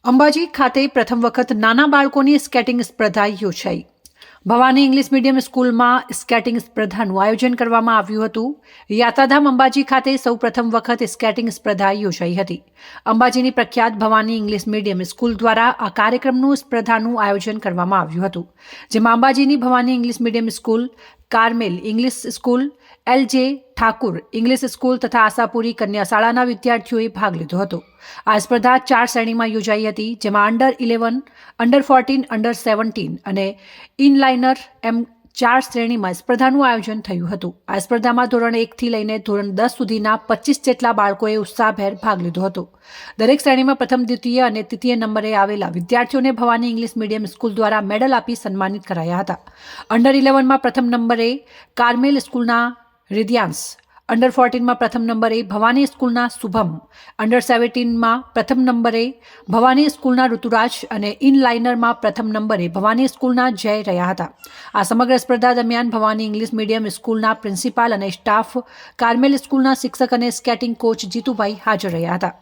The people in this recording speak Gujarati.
અંબાજી ખાતે પ્રથમ વખત નાના બાળકોની સ્કેટિંગ સ્પર્ધા યોજાઈ. ભવાની ઇંગ્લિશ મીડિયમ સ્કૂલમાં સ્કેટિંગ સ્પર્ધાનું આયોજન કરવામાં આવ્યું હતું. યાત્રાધામ અંબાજી ખાતે સૌ પ્રથમ વખત સ્કેટિંગ સ્પર્ધા યોજાઈ હતી. અંબાજીની પ્રખ્યાત ભવાની ઇંગ્લિશ મીડિયમ સ્કૂલ દ્વારા આ કાર્યક્રમનું સ્પર્ધાનું આયોજન કરવામાં આવ્યું હતું, જેમાં અંબાજીની Bhavani English medium school, Carmel English school, L J. Thakur English school તથા આશાપુરી કન્યા શાળાના વિદ્યાર્થીઓએ ભાગ લીધો હતો. આ સ્પર્ધા 4 શ્રેણીમાં યોજાઈ હતી, જેમાં અંડર 11, અંડર 14, અંડર 17 અને ઇનલાઇનર એમ 4 શ્રેણીમાં સ્પર્ધાનું આયોજન થયું હતું. આ સ્પર્ધામાં ધોરણ 1 થી લઈને ધોરણ 10 સુધીના 25 જેટલા બાળકોએ ઉત્સાહભેર ભાગ લીધો હતો. દરેક શ્રેણીમાં પ્રથમ, દ્વિતીય અને તૃતીય નંબરે આવેલા વિદ્યાર્થીઓને ભવાની ઇંગ્લિશ મીડિયમ સ્કૂલ દ્વારા મેડલ આપી સન્માનિત કરાયા હતા. અંડર 11માં પ્રથમ નંબરે કાર્મેલ સ્કૂલના રિદ્યાંશ, અંડર 14માં પ્રથમ નંબરે ભવાની સ્કૂલના શુભમ, અંડર 17માં પ્રથમ નંબરે ભવાની સ્કૂલના ઋતુરાજ અને ઇનલાઇનરમાં પ્રથમ નંબરે ભવાની સ્કૂલના જય રહ્યા હતા. આ સમગ્ર સ્પર્ધા દરમિયાન ભવાની ઇંગ્લિશ મીડિયમ સ્કૂલના પ્રિન્સિપાલ અને સ્ટાફ, કાર્મેલ સ્કૂલના શિક્ષક અને સ્કેટિંગ કોચ જીતુભાઈ હાજર રહ્યા હતા.